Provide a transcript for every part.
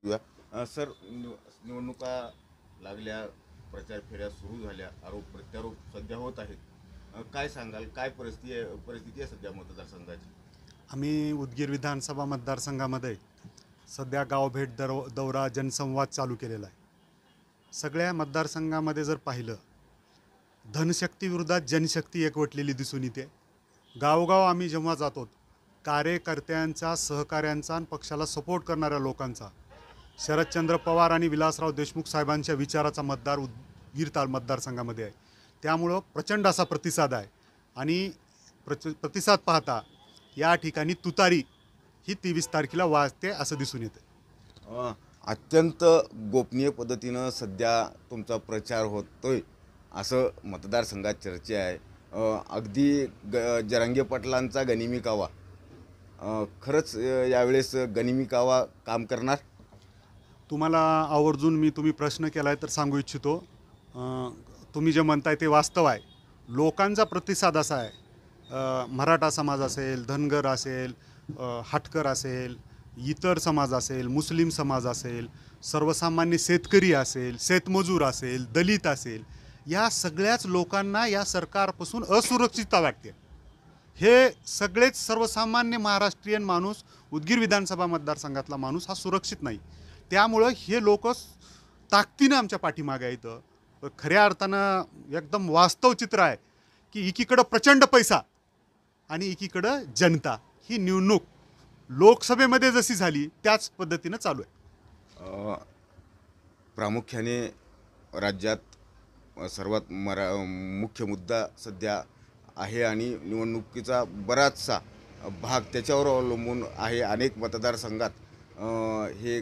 Sir, निवडणुका लागल्या, प्रचार फेऱ्या सुरू झाल्या, आरोप प्रत्यारोप सध्या होत आहेत. काय सांगाल, काय परिस्थिती आहे सध्या मतदारसंघाची? आम्ही उदगीर विधानसभा मतदारसंघामध्ये सध्या गावभेट दौरा जनसंवाद चालू केलेला आहे. सगळ्या मतदारसंघामध्ये जर पाहिलं, धनशक्ती विरोधात जनशक्ती एकवटलेली दिसून येते. गावोगाव आम्ही जेव्हा जातो, कार्यकर्त्यांचा, सहकाऱ्यांचा आणि पक्षाला सपोर्ट करणाऱ्या लोकांचा, शरदचंद्र पवार आणि विलासराव देशमुख साहेबांच्या विचाराचा मतदार उदगीर मतदारसंघामध्ये आहे. त्यामुळं प्रचंड असा प्रतिसाद आहे आणि प्रतिसाद पाहता या ठिकाणी तुतारी ही 23 तारखेला वाजते असं दिसून येतं. अत्यंत गोपनीय पद्धतीनं सध्या तुमचा प्रचार होतोय असं मतदारसंघात चर्चा आहे. अगदी जरांगे पाटलांचा गनिमी कावा, खरंच यावेळेस गनिमी कावा काम करणार? तुम्हाला आवर्जून तुम्ही प्रश्न केला आहे तर सांगू इच्छितो. तुम्ही जे म्हणताय ते वास्तव आहे. लोकांचा प्रतिसाद असा आहे, मराठा समाज असेल, धनगर असेल, हाटकर असेल, इतर समाज असेल, मुस्लिम समाज असेल, सर्वसामान्य शेतकरी असेल, शेतमजूर असेल, दलित असेल, या सगळ्याच लोकांना या सरकारपासून असुरक्षितता वाटते. हे सगळेच सर्वसामान्य महाराष्ट्रीयन माणूस, उदगीर विधानसभा मतदारसंघातला माणूस हा सुरक्षित नाही. त्यामुळं हे लोक ताकदीनं आमच्या पाठीमागे येतं. खऱ्या अर्थानं एकदम वास्तव चित्र आहे की एकीकडं प्रचंड पैसा आणि एकीकडं जनता. ही निवडणूक लोकसभेमध्ये जशी झाली त्याच पद्धतीनं चालू आहे. प्रामुख्याने राज्यात सर्वात मुख्य मुद्दा सध्या आहे आणि निवडणुकीचा बराचसा भाग त्याच्यावर अवलंबून आहे. अनेक मतदारसंघात हे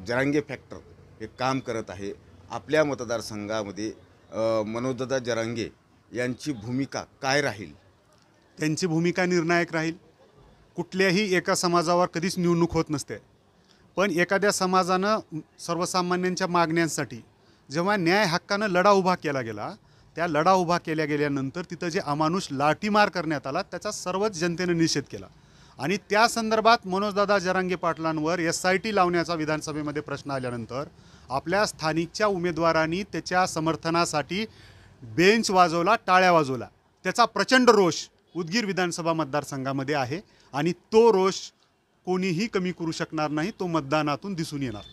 जरांगे फॅक्टर हे काम करत आहे. आपल्या मतदारसंघामध्ये मनोजदादा जरांगे यांची भूमिका काय राहील? त्यांची भूमिका निर्णायक राहील. कुठल्याही एका समाजावर कधीच निवडणूक होत नसते, पण एखाद्या समाजानं सर्वसामान्यांच्या मागण्यांसाठी जेव्हा न्याय हक्कानं लढा उभा केला गेला, त्या लढा उभा केल्या गेल्यानंतर तिथं जे अमानुष लाठीमार करण्यात आला त्याचा सर्वच जनतेनं निषेध केला आणि त्या संदर्भात मनोजदादा जरांगे पाटलांवर SIT लावण्याचा विधानसभेमध्ये प्रश्न आल्यानंतर आपल्या स्थानिकच्या उमेदवारांनी त्याच्या समर्थनासाठी बेंच वाजवला, टाळ्या वाजवला. त्याचा प्रचंड रोष उदगीर विधानसभा मतदारसंघामध्ये आहे आणि तो रोष कोणीही कमी करू शकणार नाही. तो मतदानातून दिसून येणार.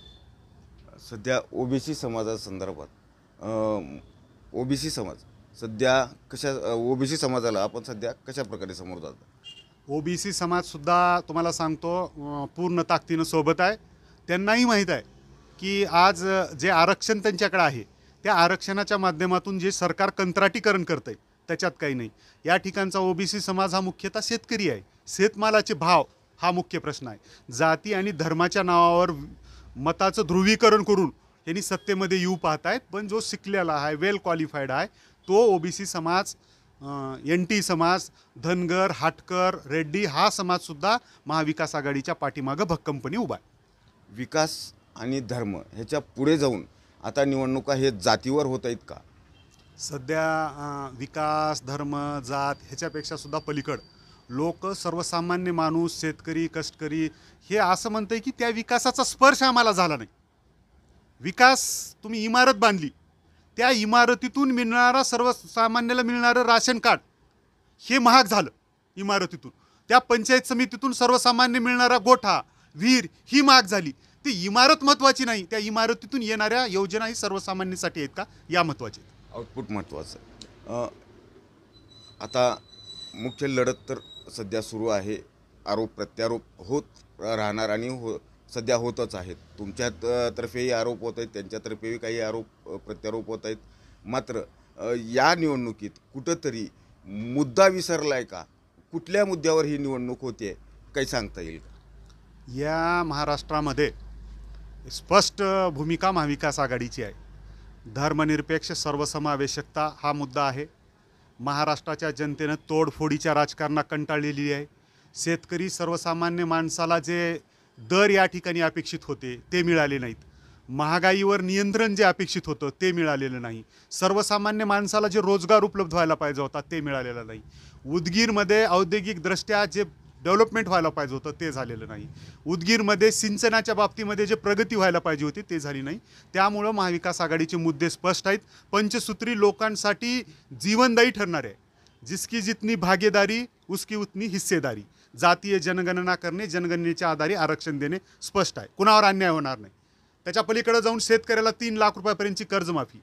सध्या OBC समाजासंदर्भात OBC समाज सध्या OBC समाजाला आपण सध्या कशा प्रकारे समोर जातो? OBC समाजसुद्धा तुम्हाला सांगतो पूर्ण ताकदीनं सोबत आहे. त्यांनाही माहीत आहे की आज जे आरक्षण त्यांच्याकडे आहे त्या आरक्षणाच्या माध्यमातून जे सरकार कंत्राटीकरण करतं आहे त्याच्यात काही नाही. या ठिकाणचा OBC समाज हा मुख्यतः शेतकरी आहे. शेतमालाचे भाव हा मुख्य प्रश्न आहे. जाती आणि धर्माच्या नावावर मताचं ध्रुवीकरण करून यांनी सत्तेमध्ये येऊ पाहत आहेत. पण जो शिकलेला आहे, वेल क्वालिफाईड आहे, तो OBC समाज, NT समाज, धनगर, हाटकर, रेड्डी हा समाजसुद्धा महाविकास आघाडीच्या पाठीमागं भक्कमपणे उभा आहे. विकास आणि धर्म ह्याच्या पुढे जाऊन आता निवडणुका हे जातीवर होत आहेत का? सध्या विकास, धर्म, जात ह्याच्यापेक्षा सुद्धा पलीकड लोक, सर्वसामान्य माणूस, शेतकरी, कष्टकरी हे असं म्हणतंय की त्या विकासाचा स्पर्श आम्हाला झाला नाही. विकास, तुम्ही इमारत बांधली, त्या इमारतीतून मिळणारा, सर्वसामान्याला मिळणारं राशन कार्ड हे महाग झालं इमारतीतून. त्या पंचायत समितीतून सर्वसामान्य मिळणारा गोठा, विहीर ही महाग झाली. ती इमारत महत्त्वाची नाही, त्या इमारतीतून येणाऱ्या योजनाही सर्वसामान्यांसाठी आहेत का, या महत्त्वाच्या आहेत. आउटपुट महत्त्वाचं. आता मुख्य लढत तर सध्या सुरू आहे. आरोप प्रत्यारोप होत राहणार आणि सध्या होतच आहेत. तुमच्या तर्फेही आरोप होत आहेत, त्यांच्यातर्फेही काही आरोप प्रत्यारोप होत आहेत. मात्र या निवडणुकीत कुठंतरी मुद्दा विसरला आहे का? कुठल्या मुद्द्यावर ही निवडणूक होते काही सांगता येईल का? या महाराष्ट्रामध्ये स्पष्ट भूमिका महाविकास आघाडीची आहे. धर्मनिरपेक्ष सर्वसमावेशकता हा मुद्दा आहे. महाराष्ट्राच्या जनतेनं तोडफोडीच्या राजकारणात कंटाळलेली आहे. शेतकरी, सर्वसामान्य माणसाला जे दर या ठिकाणी अपेक्षित होते ते मिळाले नाहीत. महागाईवर नियंत्रण जे अपेक्षित होतं ते मिळालेलं नाही. सर्वसामान्य माणसाला जे रोजगार उपलब्ध व्हायला पाहिजे होता ते मिळालेलं नाही. उदगीरमध्ये औद्योगिकदृष्ट्या जे डेव्हलपमेंट व्हायला पाहिजे होतं ते झालेलं नाही. उदगीरमध्ये सिंचनाच्या बाबतीमध्ये जे प्रगती व्हायला पाहिजे होती ते झाली नाही. त्यामुळं महाविकास आघाडीचे मुद्दे स्पष्ट आहेत. पंचसूत्री लोकांसाठी जीवनदायी ठरणार आहे. जिसकी जितनी भागीदारी उसकी उतनी हिस्सेदारी. जातीय जनगणना करणे, जनगणनेच्या आधारे आरक्षण देणे स्पष्ट आहे. कुणावर अन्याय होणार नाही. त्याच्या पलीकडे जाऊन शेतकऱ्याला 3 लाख रुपयापर्यंतची कर्जमाफी,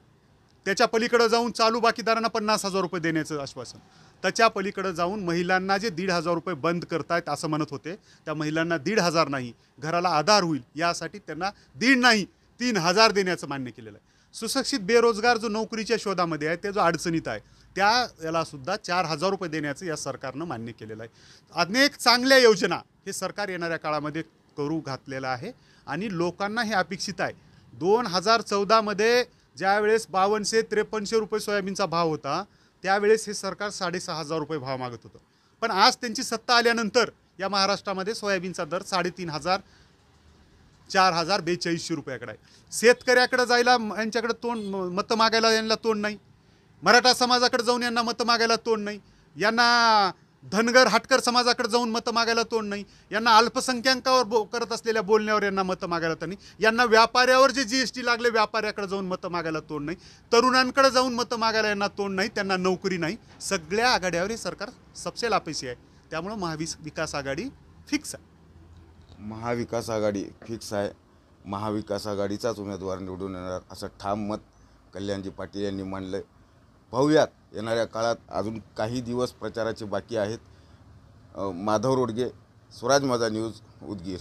त्याच्या पलीकडे जाऊन चालू बाकीदारांना 50,000 रुपये देण्याचं आश्वासन, त्याच्या पलीकडे जाऊन महिलांना जे 1,500 रुपये बंद करतायत असं म्हणत होते, त्या महिलांना 1,500 नाही, घराला आधार होईल यासाठी त्यांना 1,500 नाही 3,000 देण्याचं मान्य केलेलं आहे. सुशिक्षित बेरोजगार जो नोकरीच्या शोधामध्ये आहे, ते जो अडचणीत आहे, त्या याला सुद्धा 4,000 रुपये देण्याचं या सरकारनं मान्य केलेलं आहे. अनेक चांगल्या योजना हे सरकार येणाऱ्या काळामध्ये करू घातलेलं आहे आणि लोकांना हे अपेक्षित आहे. 2014मध्ये ज्यावेळेस 5200-5300 रुपये सोयाबीनचा भाव होता, त्यावेळेस हे सरकार 6,500 रुपये भाव मागत होतं. पण आज त्यांची सत्ता आल्यानंतर या महाराष्ट्रामध्ये सोयाबीनचा दर 3,500 4,000 4200 रुपयाकडे आहे. शेतकऱ्याकडे जायला यांच्याकडे तोंड, मतं मागायला यांना तोंड नाही. मराठा समाजाकडे जाऊन यांना मतं मागायला तोंड नाही. यांना धनगर हाटकर समाजाकडे जाऊन मतं मागायला तोंड नाही. यांना अल्पसंख्याकावर करत असलेल्या बोलण्यावर यांना मतं मागायला तोंड नाही. यांना व्यापाऱ्यावर जे GST लागले व्यापाऱ्याकडे जाऊन मतं मागायला तोंड नाही. तरुणांकडे जाऊन मतं मागायला यांना तोंड नाही. त्यांना नोकरी नाही. सगळ्या आघाड्यावर हे सरकार सबसे लापेशी आहे. त्यामुळं महाविकास आघाडी फिक्स आहे. महाविकास आघाडी फिक्स आहे. महाविकास आघाडीचाच उमेदवार निवडून येणार असं ठाम मत कल्याणजी पाटील यांनी मांडलं. पाहूयात येणाऱ्या काळात, अजून काही दिवस प्रचाराचे बाकी आहेत. माधव रोडगे, स्वराज माझा न्यूज, उदगीर.